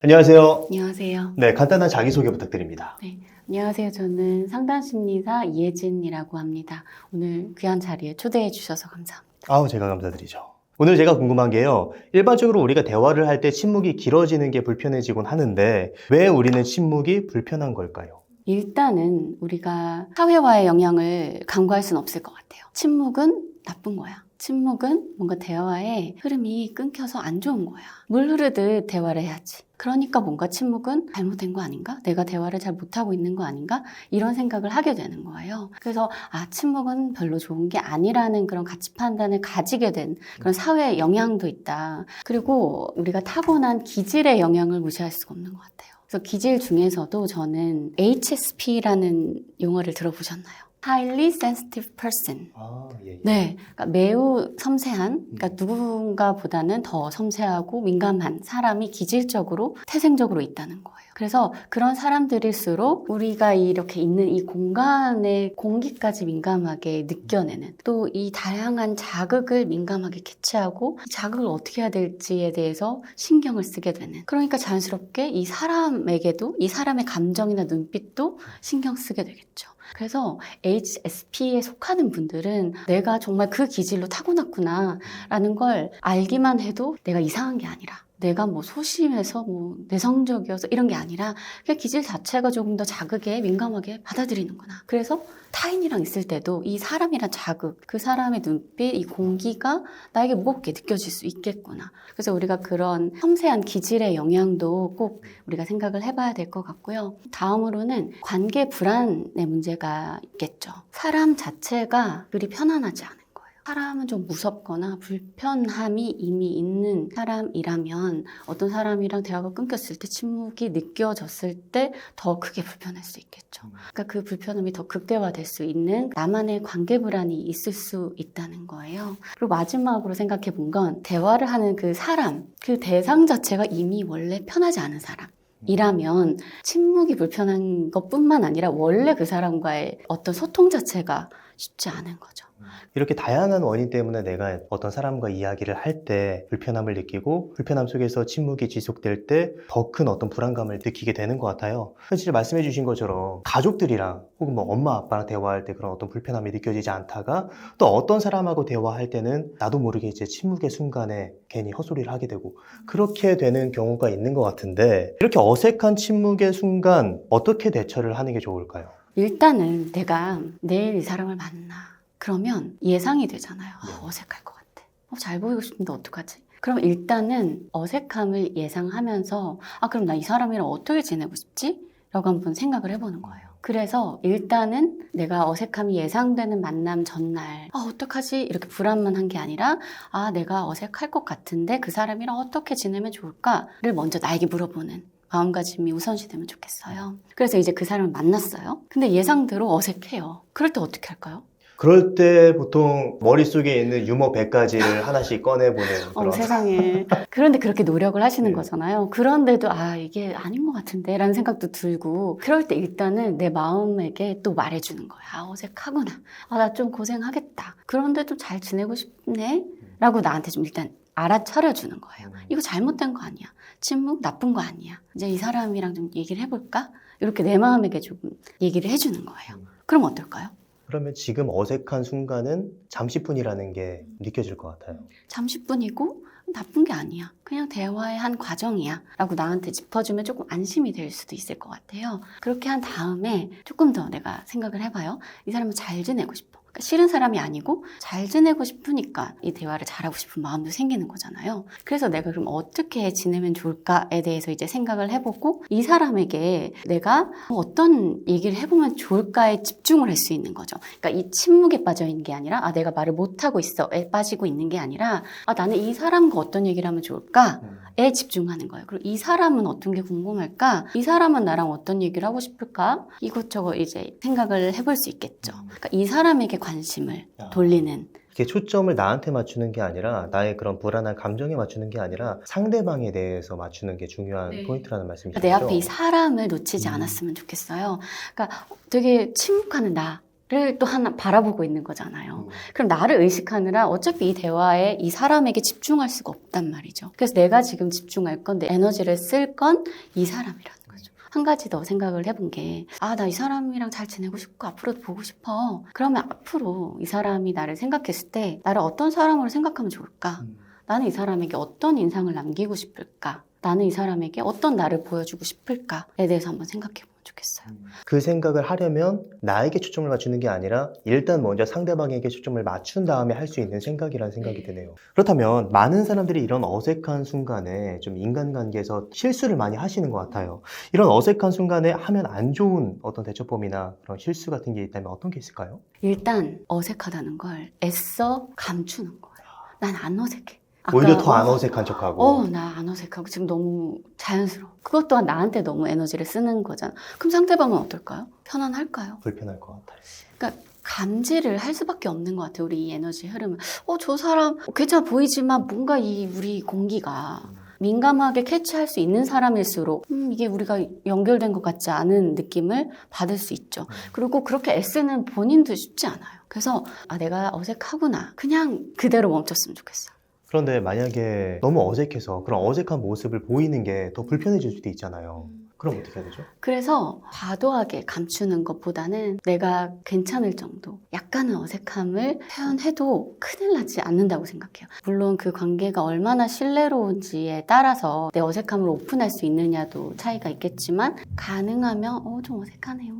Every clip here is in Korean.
안녕하세요. 안녕하세요. 네, 간단한 자기소개 부탁드립니다. 네, 안녕하세요. 저는 상담심리사 이혜진이라고 합니다. 오늘 귀한 자리에 초대해 주셔서 감사합니다. 아우, 제가 감사드리죠. 오늘 제가 궁금한 게요. 일반적으로 우리가 대화를 할 때 침묵이 길어지는 게 불편해지곤 하는데 왜 우리는 침묵이 불편한 걸까요? 일단은 우리가 사회와의 영향을 간과할 수는 없을 것 같아요. 침묵은 나쁜 거야. 침묵은 뭔가 대화의 흐름이 끊겨서 안 좋은 거야. 물 흐르듯 대화를 해야지. 그러니까 뭔가 침묵은 잘못된 거 아닌가? 내가 대화를 잘 못하고 있는 거 아닌가? 이런 생각을 하게 되는 거예요. 그래서 침묵은 별로 좋은 게 아니라는 그런 가치 판단을 가지게 된 그런 사회의 영향도 있다. 그리고 우리가 타고난 기질의 영향을 무시할 수가 없는 것 같아요. 그래서 기질 중에서도 저는 HSP라는 용어를 들어보셨나요? Highly Sensitive Person. 예. 네, 그러니까 매우 섬세한, 그러니까 누군가보다는 더 섬세하고 민감한 사람이 기질적으로, 태생적으로 있다는 거예요. 그래서 그런 사람들일수록 우리가 이렇게 있는 이 공간의 공기까지 민감하게 느껴내는, 또 이 다양한 자극을 민감하게 캐치하고 이 자극을 어떻게 해야 될지에 대해서 신경을 쓰게 되는, 그러니까 자연스럽게 이 사람에게도 이 사람의 감정이나 눈빛도 신경 쓰게 되겠죠. 그래서 HSP에 속하는 분들은 내가 정말 그 기질로 타고났구나 라는 걸 알기만 해도 내가 이상한 게 아니라, 내가 뭐 소심해서 뭐 내성적이어서 이런 게 아니라 그냥 기질 자체가 조금 더 자극에 민감하게 받아들이는구나. 그래서 타인이랑 있을 때도 이 사람이란 자극, 그 사람의 눈빛, 이 공기가 나에게 무겁게 느껴질 수 있겠구나. 그래서 우리가 그런 섬세한 기질의 영향도 꼭 우리가 생각을 해봐야 될 것 같고요. 다음으로는 관계 불안의 문제가 있겠죠. 사람 자체가 그리 편안하지 않은 거예요. 사람은 좀 무섭거나 불편함이 이미 있는 사람이라면 어떤 사람이랑 대화가 끊겼을 때, 침묵이 느껴졌을 때 더 크게 불편할 수 있겠죠. 그러니까 그 불편함이 더 극대화될 수 있는 나만의 관계 불안이 있을 수 있다는 거예요. 그리고 마지막으로 생각해 본 건, 대화를 하는 그 사람, 그 대상 자체가 이미 원래 편하지 않은 사람 이라면 침묵이 불편한 것뿐만 아니라 원래 그 사람과의 어떤 소통 자체가 쉽지 않은 거죠. 이렇게 다양한 원인 때문에 내가 어떤 사람과 이야기를 할 때 불편함을 느끼고 불편함 속에서 침묵이 지속될 때 더 큰 어떤 불안감을 느끼게 되는 것 같아요. 진짜 말씀해 주신 것처럼 가족들이랑 혹은 뭐 엄마 아빠랑 대화할 때 그런 어떤 불편함이 느껴지지 않다가 또 어떤 사람하고 대화할 때는 나도 모르게 이제 침묵의 순간에 괜히 헛소리를 하게 되고 그렇게 되는 경우가 있는 것 같은데, 이렇게 어색한 침묵의 순간 어떻게 대처를 하는 게 좋을까요? 일단은 내가 내일 이 사람을 만나. 그러면 예상이 되잖아요. 어색할 것 같아. 잘 보이고 싶은데 어떡하지? 그럼 일단은 어색함을 예상하면서 그럼 나 이 사람이랑 어떻게 지내고 싶지? 라고 한번 생각을 해보는 거예요. 그래서 일단은 내가 어색함이 예상되는 만남 전날 어떡하지? 이렇게 불안만 한 게 아니라 내가 어색할 것 같은데 그 사람이랑 어떻게 지내면 좋을까를 먼저 나에게 물어보는 마음가짐이 우선시되면 좋겠어요. 그래서 이제 그 사람을 만났어요. 근데 예상대로 어색해요. 그럴 때 어떻게 할까요? 그럴 때 보통 머릿속에 있는 유머 100가지를 하나씩 꺼내보는 그런. 세상에. 그런데 그렇게 노력을 하시는 네. 거잖아요. 그런데도 이게 아닌 것 같은데 라는 생각도 들고, 그럴 때 일단은 내 마음에게 또 말해주는 거야. 어색하구나. 나 좀 고생하겠다. 그런데 좀 잘 지내고 싶네? 라고 나한테 좀 일단 알아차려주는 거예요. 이거 잘못된 거 아니야. 침묵 나쁜 거 아니야. 이제 이 사람이랑 좀 얘기를 해볼까? 이렇게 내 마음에게 조금 얘기를 해주는 거예요. 그럼 어떨까요? 그러면 지금 어색한 순간은 잠시뿐이라는 게 느껴질 것 같아요. 잠시뿐이고 나쁜 게 아니야. 그냥 대화의 한 과정이야. 라고 나한테 짚어주면 조금 안심이 될 수도 있을 것 같아요. 그렇게 한 다음에 조금 더 내가 생각을 해봐요. 이 사람은 잘 지내고 싶어. 그러니까 싫은 사람이 아니고 잘 지내고 싶으니까 이 대화를 잘하고 싶은 마음도 생기는 거잖아요. 그래서 내가 그럼 어떻게 지내면 좋을까에 대해서 이제 생각을 해보고, 이 사람에게 내가 어떤 얘기를 해보면 좋을까에 집중을 할 수 있는 거죠. 그러니까 이 침묵에 빠져 있는 게 아니라 내가 말을 못하고 있어에 빠지고 있는 게 아니라 나는 이 사람과 어떤 얘기를 하면 좋을까에 집중하는 거예요. 그리고 이 사람은 어떤 게 궁금할까? 이 사람은 나랑 어떤 얘기를 하고 싶을까? 이것저것 이제 생각을 해볼 수 있겠죠. 그러니까 이 사람에게 관심을 돌리는. 이게 초점을 나한테 맞추는 게 아니라 나의 그런 불안한 감정에 맞추는 게 아니라 상대방에 대해서 맞추는 게 중요한 포인트라는 말씀이시죠? 내 앞에 이 사람을 놓치지 않았으면 좋겠어요. 그러니까 되게 침묵하는 나, 를 또 하나 바라보고 있는 거잖아요. 그럼 나를 의식하느라 어차피 이 대화에 이 사람에게 집중할 수가 없단 말이죠. 그래서 내가 지금 집중할 건, 내 에너지를 쓸 건 이 사람이라는 거죠. 한 가지 더 생각을 해본 게, 나 이 사람이랑 잘 지내고 싶고 앞으로도 보고 싶어. 그러면 앞으로 이 사람이 나를 생각했을 때 나를 어떤 사람으로 생각하면 좋을까? 나는 이 사람에게 어떤 인상을 남기고 싶을까? 나는 이 사람에게 어떤 나를 보여주고 싶을까에 대해서 한번 생각해 보면 좋겠어요. 그 생각을 하려면 나에게 초점을 맞추는 게 아니라 일단 먼저 상대방에게 초점을 맞춘 다음에 할 수 있는 생각이라는 생각이 드네요. 그렇다면 많은 사람들이 이런 어색한 순간에 좀 인간관계에서 실수를 많이 하시는 것 같아요. 이런 어색한 순간에 하면 안 좋은 어떤 대처법이나 그런 실수 같은 게 있다면 어떤 게 있을까요? 일단 어색하다는 걸 애써 감추는 거예요. 난 안 어색해. 오히려 더 안 어색한 척하고. 나 안 어색하고 지금 너무 자연스러워. 그것 또한 나한테 너무 에너지를 쓰는 거잖아. 그럼 상대방은 어떨까요? 편안할까요? 불편할 것 같아요. 그러니까 감지를 할 수밖에 없는 것 같아요. 우리 이 에너지 흐름을. 저 사람 괜찮아 보이지만 뭔가 우리 공기가 민감하게 캐치할 수 있는 사람일수록 이게 우리가 연결된 것 같지 않은 느낌을 받을 수 있죠. 그리고 그렇게 애쓰는 본인도 쉽지 않아요. 그래서 내가 어색하구나. 그냥 그대로 멈췄으면 좋겠어요. 그런데 만약에 너무 어색해서 그런 어색한 모습을 보이는 게 더 불편해질 수도 있잖아요. 그럼 어떻게 해야 되죠? 그래서 과도하게 감추는 것보다는 내가 괜찮을 정도, 약간의 어색함을 표현해도 큰일 나지 않는다고 생각해요. 물론 그 관계가 얼마나 신뢰로운지에 따라서 내 어색함을 오픈할 수 있느냐도 차이가 있겠지만 가능하면 좀 어색하네요.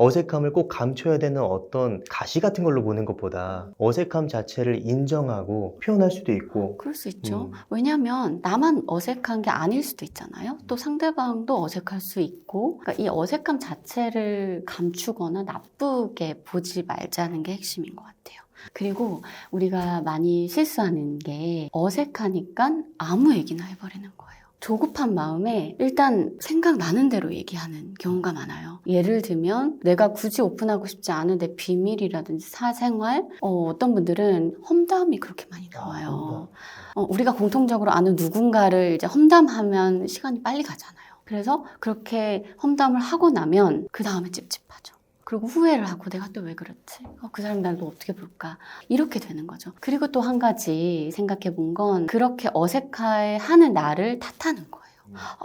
어색함을 꼭 감춰야 되는 어떤 가시 같은 걸로 보는 것보다 어색함 자체를 인정하고 표현할 수도 있고. 그럴 수 있죠. 왜냐하면 나만 어색한 게 아닐 수도 있잖아요. 또 상대방도 어색할 수 있고, 그러니까 이 어색함 자체를 감추거나 나쁘게 보지 말자는 게 핵심인 것 같아요. 그리고 우리가 많이 실수하는 게 어색하니까 아무 얘기나 해버리는 거예요. 조급한 마음에 일단 생각나는 대로 얘기하는 경우가 많아요. 예를 들면 내가 굳이 오픈하고 싶지 않은 내 비밀이라든지 사생활, 어떤 분들은 험담이 그렇게 많이 나와요. 우리가 공통적으로 아는 누군가를 이제 험담하면 시간이 빨리 가잖아요. 그래서 그렇게 험담을 하고 나면 그 다음에 찝찝하죠. 그리고 후회를 하고 내가 또 왜 그렇지? 그 사람이 날 또 어떻게 볼까? 이렇게 되는 거죠. 그리고 또 한 가지 생각해 본 건 그렇게 어색해하는 나를 탓하는 거예요.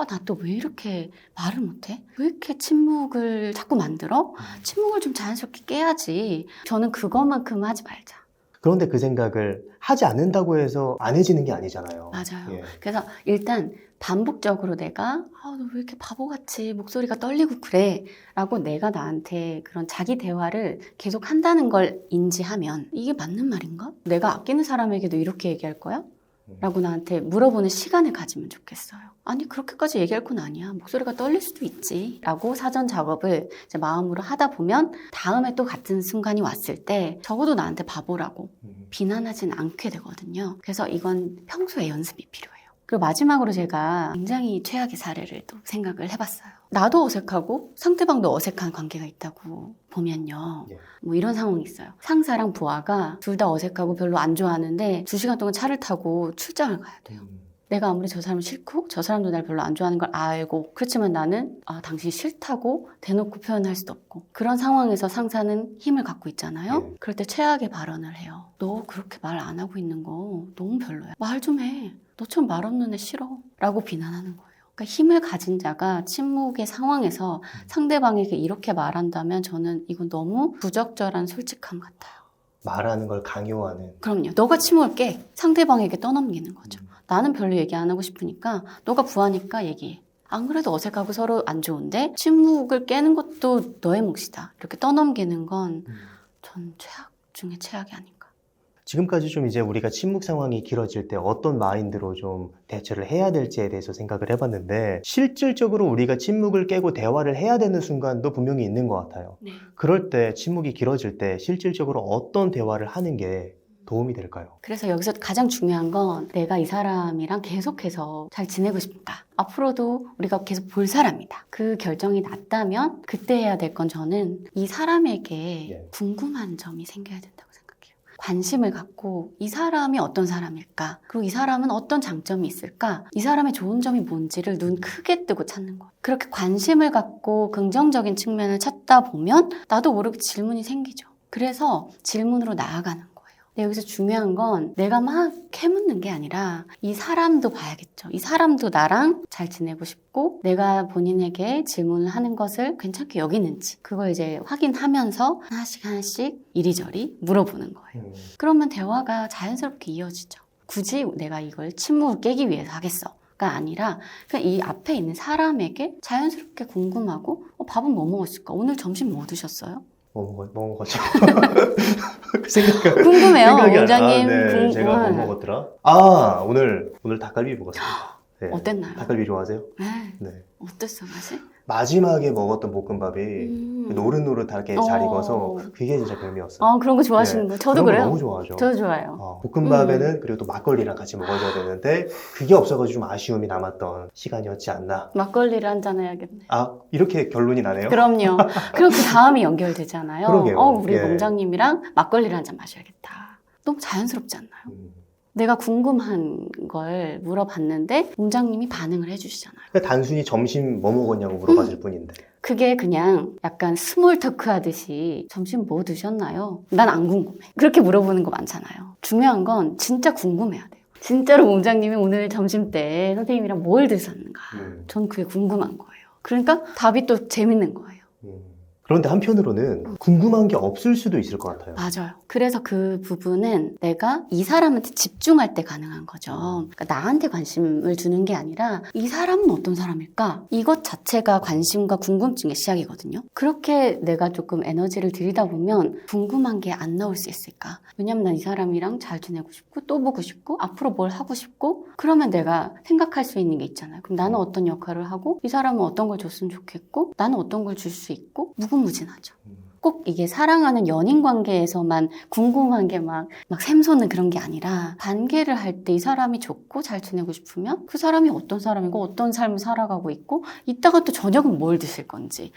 나 또 왜 이렇게 말을 못해? 왜 이렇게 침묵을 자꾸 만들어? 침묵을 좀 자연스럽게 깨야지. 저는 그것만큼 하지 말자. 그런데 그 생각을 하지 않는다고 해서 안 해지는 게 아니잖아요. 맞아요. 예. 그래서 일단 반복적으로 내가 너 왜 이렇게 바보같이 목소리가 떨리고 그래? 라고 내가 나한테 그런 자기 대화를 계속 한다는 걸 인지하면 이게 맞는 말인가? 내가 아끼는 사람에게도 이렇게 얘기할 거야? 라고 나한테 물어보는 시간을 가지면 좋겠어요. 아니 그렇게까지 얘기할 건 아니야. 목소리가 떨릴 수도 있지. 라고 사전 작업을 이제 마음으로 하다 보면 다음에 또 같은 순간이 왔을 때 적어도 나한테 바보라고 비난하진 않게 되거든요. 그래서 이건 평소에 연습이 필요해요. 그리고 마지막으로 제가 굉장히 최악의 사례를 또 생각을 해봤어요. 나도 어색하고 상대방도 어색한 관계가 있다고 보면요. 예. 뭐 이런 상황이 있어요. 상사랑 부하가 둘 다 어색하고 별로 안 좋아하는데 2시간 동안 차를 타고 출장을 가야 돼요. 내가 아무리 저 사람을 싫고 저 사람도 날 별로 안 좋아하는 걸 알고 그렇지만 나는 당신 싫다고 대놓고 표현할 수도 없고 그런 상황에서 상사는 힘을 갖고 있잖아요. 예. 그럴 때 최악의 발언을 해요. 너 그렇게 말 안 하고 있는 거 너무 별로야. 말 좀 해. 너처럼 말 없는 애 싫어. 라고 비난하는 거예요. 그러니까 힘을 가진 자가 침묵의 상황에서 상대방에게 이렇게 말한다면 저는 이건 너무 부적절한 솔직함 같아요. 말하는 걸 강요하는. 그럼요. 너가 침묵을 깨. 상대방에게 떠넘기는 거죠. 나는 별로 얘기 안 하고 싶으니까 너가 부하니까 얘기해. 안 그래도 어색하고 서로 안 좋은데 침묵을 깨는 것도 너의 몫이다. 이렇게 떠넘기는 건 전 최악 중에 최악이 아닌가. 지금까지 좀 이제 우리가 침묵 상황이 길어질 때 어떤 마인드로 좀 대처를 해야 될지에 대해서 생각을 해봤는데 실질적으로 우리가 침묵을 깨고 대화를 해야 되는 순간도 분명히 있는 것 같아요. 네. 그럴 때 침묵이 길어질 때 실질적으로 어떤 대화를 하는 게 도움이 될까요? 그래서 여기서 가장 중요한 건 내가 이 사람이랑 계속해서 잘 지내고 싶다. 앞으로도 우리가 계속 볼 사람이다. 그 결정이 났다면 그때 해야 될 건 저는 이 사람에게 예. 궁금한 점이 생겨야 된다고 생각해요. 관심을 갖고 이 사람이 어떤 사람일까? 그리고 이 사람은 어떤 장점이 있을까? 이 사람의 좋은 점이 뭔지를 눈 크게 뜨고 찾는 거예요. 그렇게 관심을 갖고 긍정적인 측면을 찾다 보면 나도 모르게 질문이 생기죠. 그래서 질문으로 나아가는 거예요. 근데 여기서 중요한 건 내가 막 캐묻는 게 아니라 이 사람도 봐야겠죠. 이 사람도 나랑 잘 지내고 싶고 내가 본인에게 질문을 하는 것을 괜찮게 여기는지 그걸 이제 확인하면서 하나씩 이리저리 물어보는 거예요. 그러면 대화가 자연스럽게 이어지죠. 굳이 내가 이걸 침묵을 깨기 위해서 하겠어가 아니라 그냥 이 앞에 있는 사람에게 자연스럽게 궁금하고 밥은 뭐 먹었을까? 오늘 점심 뭐 드셨어요? 뭐 먹었죠? 그 생각 궁금해요. 생각이 원장님. 네, 제가 뭐 먹었더라? 오늘 닭갈비 먹었습니다. 네. 어땠나요? 닭갈비 좋아하세요? 네. 네. 어땠어 맛이? 마지막에 먹었던 볶음밥이 노릇노릇하게 잘 익어서 그게 진짜 별미였어요. 그런 거 좋아하시는 거? 저도 그런 거 그래요. 너무 좋아하죠. 저도 좋아해요. 볶음밥에는 그리고 또 막걸리랑 같이 먹어줘야 되는데 그게 없어가지고 좀 아쉬움이 남았던 시간이었지 않나. 막걸리를 한잔 해야겠네. 이렇게 결론이 나네요. 그럼요. 그럼 그 다음이 연결되잖아요. 그러게요. 우리 예. 원장님이랑 막걸리를 한잔 마셔야겠다. 너무 자연스럽지 않나요? 내가 궁금한 걸 물어봤는데 원장님이 반응을 해주시잖아요. 그러니까 단순히 점심 뭐 먹었냐고 물어봤을 뿐인데. 그게 그냥 약간 스몰 토크 하듯이 점심 뭐 드셨나요? 난 안 궁금해. 그렇게 물어보는 거 많잖아요. 중요한 건 진짜 궁금해야 돼요. 진짜로 원장님이 오늘 점심 때 선생님이랑 뭘 드셨는가? 전 그게 궁금한 거예요. 그러니까 답이 또 재밌는 거예요. 그런데 한편으로는 궁금한 게 없을 수도 있을 것 같아요. 맞아요. 그래서 그 부분은 내가 이 사람한테 집중할 때 가능한 거죠. 그러니까 나한테 관심을 두는 게 아니라 이 사람은 어떤 사람일까? 이것 자체가 관심과 궁금증의 시작이거든요. 그렇게 내가 조금 에너지를 들이다 보면 궁금한 게 안 나올 수 있을까? 왜냐면 난 이 사람이랑 잘 지내고 싶고 또 보고 싶고 앞으로 뭘 하고 싶고 그러면 내가 생각할 수 있는 게 있잖아요. 그럼 나는 어떤 역할을 하고 이 사람은 어떤 걸 줬으면 좋겠고 나는 어떤 걸 줄 수 있고 무궁무진하죠. 꼭 이게 사랑하는 연인 관계에서만 궁금한 게 막 샘솟는 그런 게 아니라 관계를 할 때 이 사람이 좋고 잘 지내고 싶으면 그 사람이 어떤 사람이고 어떤 삶을 살아가고 있고 이따가 또 저녁은 뭘 드실 건지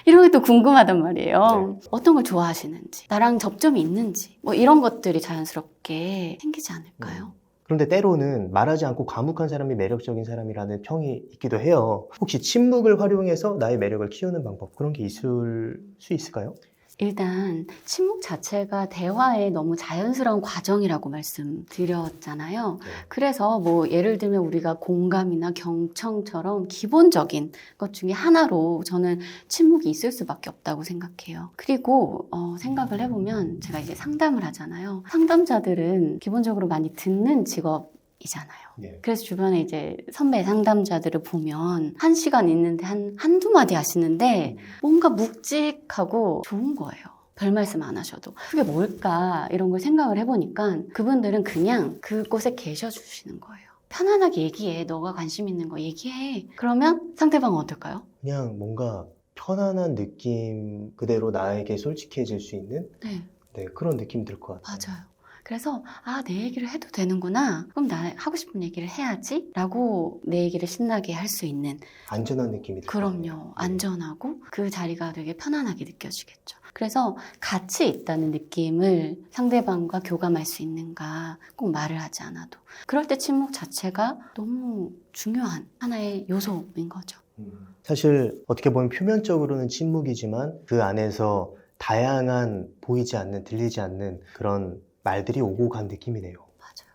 이런 게 또 궁금하단 말이에요. 네. 어떤 걸 좋아하시는지 나랑 접점이 있는지 뭐 이런 것들이 자연스럽게 생기지 않을까요? 그런데 때로는 말하지 않고 과묵한 사람이 매력적인 사람이라는 평이 있기도 해요. 혹시 침묵을 활용해서 나의 매력을 키우는 방법 그런 게 있을 수 있을까요? 일단 침묵 자체가 대화의 너무 자연스러운 과정이라고 말씀드렸잖아요. 네. 그래서 뭐 예를 들면 우리가 공감이나 경청처럼 기본적인 것 중에 하나로 저는 침묵이 있을 수밖에 없다고 생각해요. 그리고 생각을 해보면 제가 이제 상담을 하잖아요. 상담자들은 기본적으로 많이 듣는 직업이잖아요. 네. 그래서 주변에 이제 선배 상담자들을 보면 1시간 있는데 한두 마디 하시는데 뭔가 묵직하고 좋은 거예요. 별 말씀 안 하셔도. 그게 뭘까 이런 걸 생각을 해보니까 그분들은 그냥 그곳에 계셔 주시는 거예요. 편안하게 얘기해. 너가 관심 있는 거 얘기해. 그러면 상대방은 어떨까요? 그냥 뭔가 편안한 느낌 그대로 나에게 솔직해질 수 있는 네, 그런 느낌이 들 것 같아요. 맞아요. 그래서 내 얘기를 해도 되는구나. 그럼 나 하고 싶은 얘기를 해야지 라고 내 얘기를 신나게 할 수 있는 안전한 느낌이 들 것 같아요. 그럼요. 안전하고 그 자리가 되게 편안하게 느껴지겠죠. 그래서 같이 있다는 느낌을 상대방과 교감할 수 있는가 꼭 말을 하지 않아도 그럴 때 침묵 자체가 너무 중요한 하나의 요소인 거죠. 사실 어떻게 보면 표면적으로는 침묵이지만 그 안에서 다양한 보이지 않는 들리지 않는 그런 말들이 오고 간 느낌이네요. 맞아요.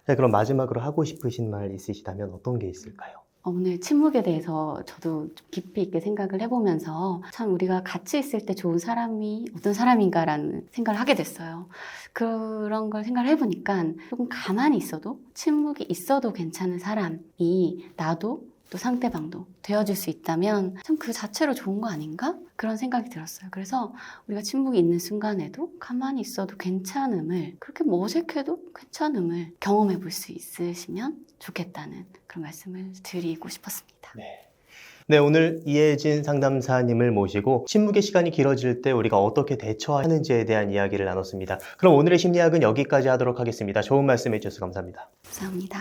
자, 그럼 마지막으로 하고 싶으신 말 있으시다면 어떤 게 있을까요? 오늘 침묵에 대해서 저도 좀 깊이 있게 생각을 해보면서 참 우리가 같이 있을 때 좋은 사람이 어떤 사람인가라는 생각을 하게 됐어요. 그런 걸 생각을 해보니까 조금 가만히 있어도 침묵이 있어도 괜찮은 사람이 나도 또 상대방도 되어줄 수 있다면 참 그 자체로 좋은 거 아닌가? 그런 생각이 들었어요. 그래서 우리가 침묵이 있는 순간에도 가만히 있어도 괜찮음을 그렇게 뭐 어색해도 괜찮음을 경험해 볼 수 있으시면 좋겠다는 그런 말씀을 드리고 싶었습니다. 네, 오늘 이혜진 상담사님을 모시고 침묵의 시간이 길어질 때 우리가 어떻게 대처하는지에 대한 이야기를 나눴습니다. 그럼 오늘의 심리학은 여기까지 하도록 하겠습니다. 좋은 말씀 해주셔서 감사합니다. 감사합니다.